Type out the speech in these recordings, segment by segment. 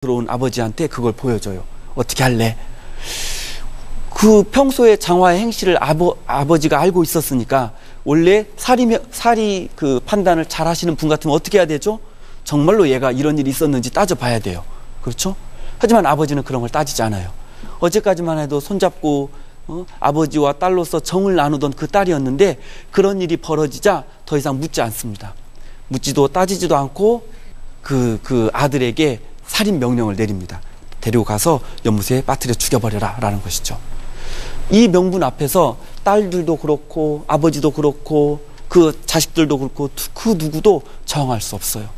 들어온 아버지한테 그걸 보여줘요. 어떻게 할래? 그 평소에 장화의 행실을 아버지가 알고 있었으니까 원래 사리 그 판단을 잘 하시는 분 같으면 어떻게 해야 되죠? 정말로 얘가 이런 일이 있었는지 따져봐야 돼요. 그렇죠? 하지만 아버지는 그런 걸 따지지 않아요. 어제까지만 해도 손잡고 아버지와 딸로서 정을 나누던 그 딸이었는데 그런 일이 벌어지자 더 이상 묻지 않습니다. 묻지도 따지지도 않고 그 아들에게 살인 명령을 내립니다. 데리고 가서 연못에 빠뜨려 죽여버려라 라는 것이죠. 이 명분 앞에서 딸들도 그렇고 아버지도 그렇고 그 자식들도 그렇고 그 누구도 저항할 수 없어요.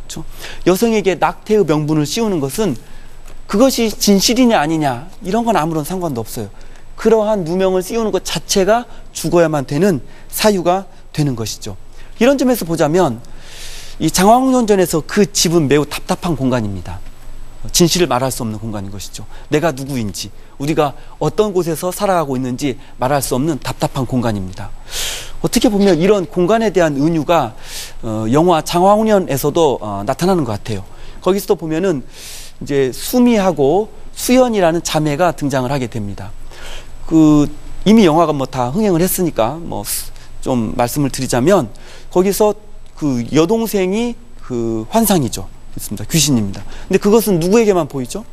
그렇죠? 여성에게 낙태의 명분을 씌우는 것은 그것이 진실이냐 아니냐 이런 건 아무런 상관도 없어요. 그러한 누명을 씌우는 것 자체가 죽어야만 되는 사유가 되는 것이죠. 이런 점에서 보자면 이 장화홍련전에서 그 집은 매우 답답한 공간입니다. 진실을 말할 수 없는 공간인 것이죠. 내가 누구인지, 우리가 어떤 곳에서 살아가고 있는지 말할 수 없는 답답한 공간입니다. 어떻게 보면 이런 공간에 대한 은유가 영화 장화홍련에서도 나타나는 것 같아요. 거기서도 보면은 이제 수미하고 수연이라는 자매가 등장을 하게 됩니다. 이미 영화가 뭐 다 흥행을 했으니까 뭐 좀 말씀을 드리자면 거기서 그 여동생이 그 환상이죠. 있습니다. 귀신입니다. 근데 그것은 누구에게만 보이죠?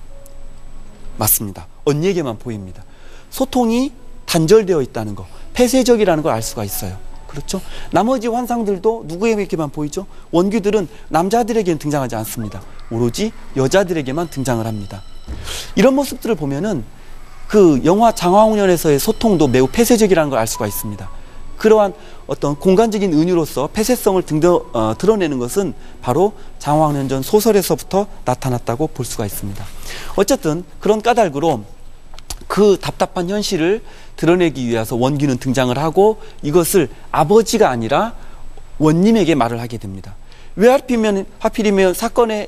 맞습니다. 언니에게만 보입니다. 소통이 단절되어 있다는 거, 폐쇄적이라는 걸 알 수가 있어요. 그렇죠? 나머지 환상들도 누구에게만 보이죠? 원귀들은 남자들에게는 등장하지 않습니다. 오로지 여자들에게만 등장을 합니다. 이런 모습들을 보면은 그 영화 장화홍련에서의 소통도 매우 폐쇄적이라는 걸 알 수가 있습니다. 그러한 어떤 공간적인 은유로서 폐쇄성을 드러내는 것은 바로 장화홍련전 소설에서부터 나타났다고 볼 수가 있습니다. 어쨌든 그런 까닭으로 그 답답한 현실을 드러내기 위해서 원귀는 등장을 하고 이것을 아버지가 아니라 원님에게 말을 하게 됩니다. 왜 하필이면 사건에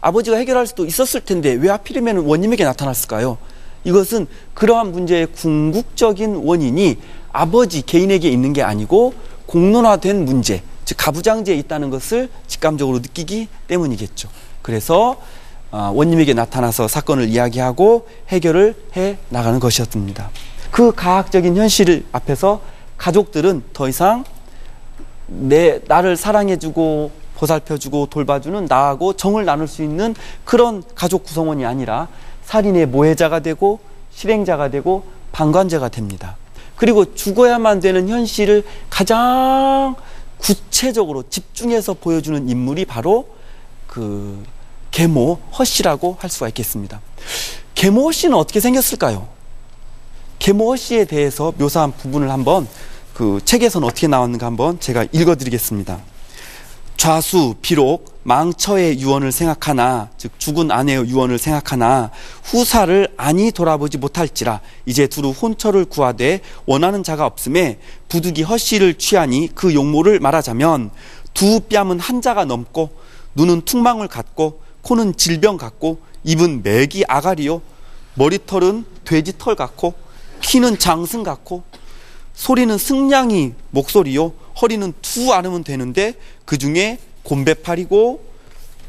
아버지가 해결할 수도 있었을 텐데 왜 하필이면 원님에게 나타났을까요? 이것은 그러한 문제의 궁극적인 원인이 아버지 개인에게 있는 게 아니고 공론화된 문제, 즉 가부장제에 있다는 것을 직감적으로 느끼기 때문이겠죠. 그래서 원님에게 나타나서 사건을 이야기하고 해결을 해 나가는 것이었습니다. 그 가학적인 현실 앞에서 가족들은 더 이상 나를 사랑해주고 보살펴주고 돌봐주는 나하고 정을 나눌 수 있는 그런 가족 구성원이 아니라 살인의 모해자가 되고 실행자가 되고 방관자가 됩니다. 그리고 죽어야만 되는 현실을 가장 구체적으로 집중해서 보여주는 인물이 바로 그 계모 허씨라고 할 수가 있겠습니다. 계모 허씨는 어떻게 생겼을까요? 계모 허씨에 대해서 묘사한 부분을 한번 그 책에서는 어떻게 나왔는가 한번 제가 읽어드리겠습니다. 좌수 비록 망처의 유언을 생각하나 즉 죽은 아내의 유언을 생각하나 후사를 안히 돌아보지 못할지라 이제 두루 혼처를 구하되 원하는 자가 없음에 부득이 허씨를 취하니 그 용모를 말하자면 두 뺨은 한자가 넘고 눈은 퉁망울 같고 코는 질병 같고 입은 메기 아가리요 머리털은 돼지털 같고 키는 장승 같고 소리는 승냥이 목소리요 허리는 두 아르면 되는데 그 중에 곰배팔이고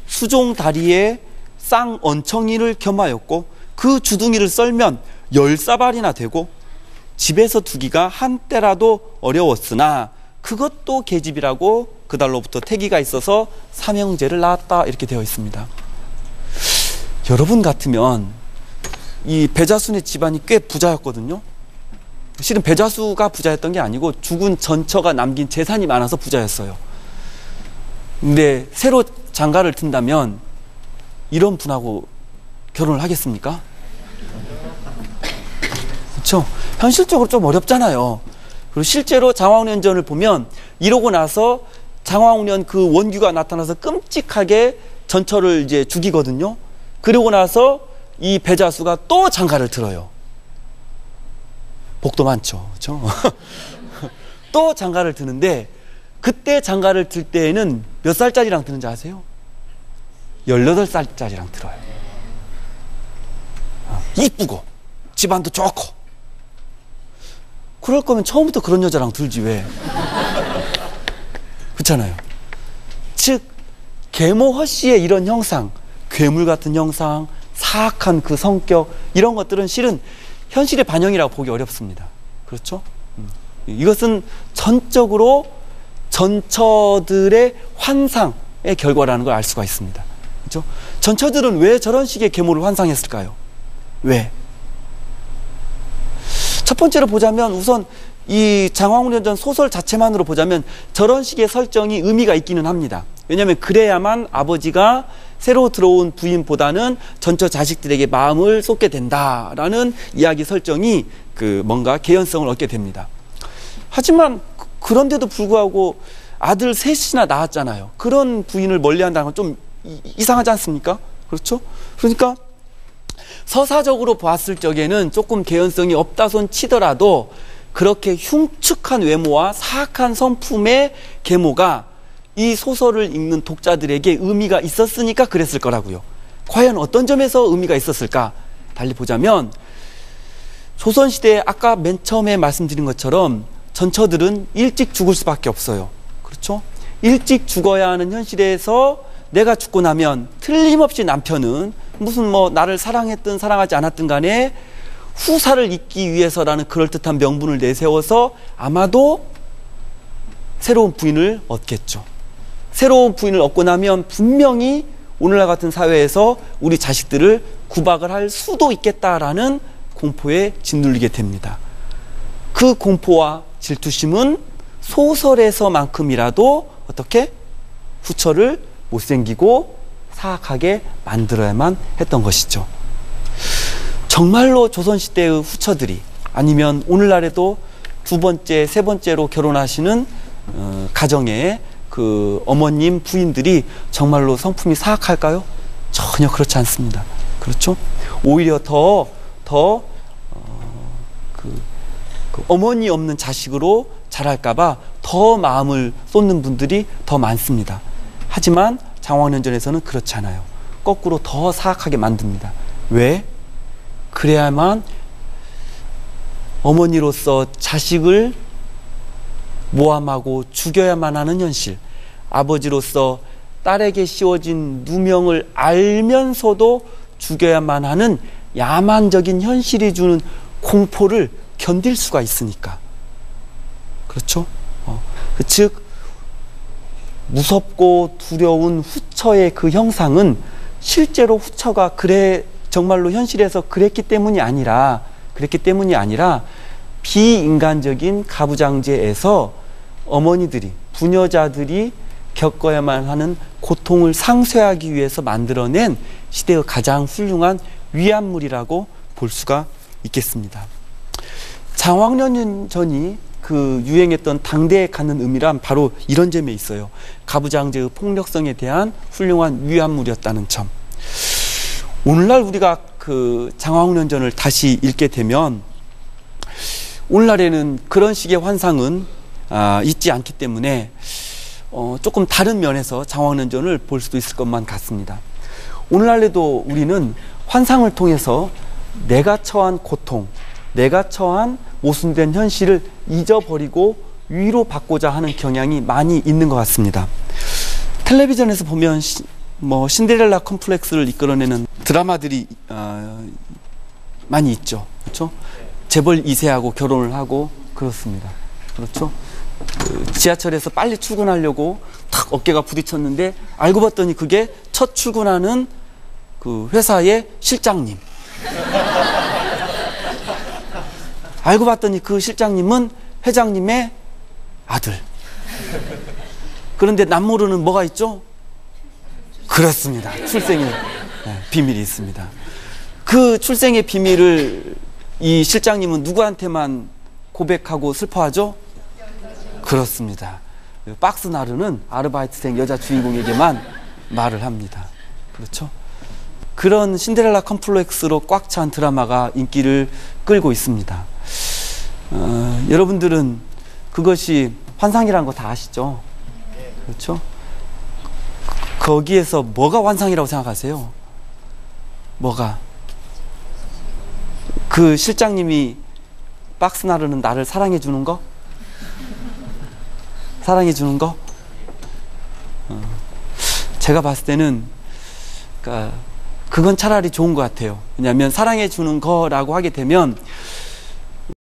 수종 다리에 쌍언청이를 겸하였고 그 주둥이를 썰면 10사발이나 되고 집에서 두기가 한때라도 어려웠으나 그것도 계집이라고 그달로부터 태기가 있어서 삼형제를 낳았다 이렇게 되어 있습니다. 여러분 같으면 이 배자순의 집안이 꽤 부자였거든요. 실은 배자수가 부자였던 게 아니고 죽은 전처가 남긴 재산이 많아서 부자였어요. 근데 새로 장가를 든다면 이런 분하고 결혼을 하겠습니까? 그렇죠? 현실적으로 좀 어렵잖아요. 그리고 실제로 장화홍련전을 보면 이러고 나서 장화홍련 그 원귀가 나타나서 끔찍하게 전처를 이제 죽이거든요. 그러고 나서 이 배자수가 또 장가를 들어요. 복도 많죠. 그렇죠? 또 장가를 드는데 그때 장가를 들 때에는 몇 살짜리랑 드는지 아세요? 18살짜리랑 들어요. 이쁘고 집안도 좋고 그럴 거면 처음부터 그런 여자랑 들지 왜. 그렇잖아요. 즉 계모 허씨의 이런 형상 괴물 같은 형상, 사악한 그 성격, 이런 것들은 실은 현실의 반영이라고 보기 어렵습니다. 그렇죠? 이것은 전적으로 전처들의 환상의 결과라는 걸 알 수가 있습니다. 그렇죠? 전처들은 왜 저런 식의 계모를 환상했을까요? 왜? 첫 번째로 보자면 우선 이 장화홍련전 소설 자체만으로 보자면 저런 식의 설정이 의미가 있기는 합니다. 왜냐하면 그래야만 아버지가 새로 들어온 부인보다는 전처 자식들에게 마음을 쏟게 된다라는 이야기 설정이 그 뭔가 개연성을 얻게 됩니다. 하지만 그런데도 불구하고 아들 셋이나 낳았잖아요. 그런 부인을 멀리한다는 건 좀 이상하지 않습니까? 그렇죠? 그러니까 서사적으로 봤을 적에는 조금 개연성이 없다손 치더라도 그렇게 흉측한 외모와 사악한 성품의 계모가 이 소설을 읽는 독자들에게 의미가 있었으니까 그랬을 거라고요. 과연 어떤 점에서 의미가 있었을까? 달리 보자면 조선시대에 아까 맨 처음에 말씀드린 것처럼 전처들은 일찍 죽을 수밖에 없어요. 그렇죠? 일찍 죽어야 하는 현실에서 내가 죽고 나면 틀림없이 남편은 무슨 뭐 나를 사랑했든 사랑하지 않았든 간에 후사를 잇기 위해서라는 그럴듯한 명분을 내세워서 아마도 새로운 부인을 얻겠죠. 새로운 부인을 얻고 나면 분명히 오늘날 같은 사회에서 우리 자식들을 구박을 할 수도 있겠다라는 공포에 짓눌리게 됩니다. 그 공포와 질투심은 소설에서만큼이라도 어떻게 후처를 못생기고 사악하게 만들어야만 했던 것이죠. 정말로 조선시대의 후처들이 아니면 오늘날에도 두 번째, 세 번째로 결혼하시는 가정의 그 어머님, 부인들이 정말로 성품이 사악할까요? 전혀 그렇지 않습니다. 그렇죠? 오히려 더 어머니 없는 자식으로 자랄까봐 더 마음을 쏟는 분들이 더 많습니다. 하지만 장화홍련전에서는 그렇지 않아요. 거꾸로 더 사악하게 만듭니다. 왜? 그래야만 어머니로서 자식을 모함하고 죽여야만 하는 현실, 아버지로서 딸에게 씌워진 누명을 알면서도 죽여야만 하는 야만적인 현실이 주는 공포를 견딜 수가 있으니까. 그렇죠? 즉 무섭고 두려운 후처의 그 형상은 실제로 후처가 정말로 현실에서 그랬기 때문이 아니라 비인간적인 가부장제에서 어머니들이, 부녀자들이 겪어야만 하는 고통을 상쇄하기 위해서 만들어낸 시대의 가장 훌륭한 위안물이라고 볼 수가 있겠습니다. 장화홍련전이 그 유행했던 당대에 갖는 의미란 바로 이런 점에 있어요. 가부장제의 폭력성에 대한 훌륭한 위안물이었다는 점. 오늘날 우리가 그 장화홍련전을 다시 읽게 되면 오늘날에는 그런 식의 환상은 있지 않기 때문에 조금 다른 면에서 장화홍련전을 볼 수도 있을 것만 같습니다. 오늘날에도 우리는 환상을 통해서 내가 처한 고통, 내가 처한 모순된 현실을 잊어버리고 위로받고자 하는 경향이 많이 있는 것 같습니다. 텔레비전에서 보면 신데렐라 컴플렉스를 이끌어내는 드라마들이 많이 있죠. 그렇죠? 재벌 2세하고 결혼을 하고 그렇습니다. 그렇죠? 지하철에서 빨리 출근하려고 탁 어깨가 부딪혔는데 알고 봤더니 그게 첫 출근하는 그 회사의 실장님. 알고 봤더니 그 실장님은 회장님의 아들. 그런데 남모르는 뭐가 있죠? 그렇습니다. 출생의 비밀이 있습니다. 그 출생의 비밀을 이 실장님은 누구한테만 고백하고 슬퍼하죠? 그렇습니다. 박스 나르는 아르바이트생 여자 주인공에게만 말을 합니다. 그렇죠? 그런 신데렐라 컴플렉스로 꽉 찬 드라마가 인기를 끌고 있습니다. 여러분들은 그것이 환상이라는 거 다 아시죠? 그렇죠? 거기에서 뭐가 환상이라고 생각하세요? 뭐가? 그 실장님이 박스 나르는 나를 사랑해 주는 거? 사랑해 주는 거? 제가 봤을 때는 그러니까 그건 차라리 좋은 것 같아요. 왜냐하면 사랑해 주는 거라고 하게 되면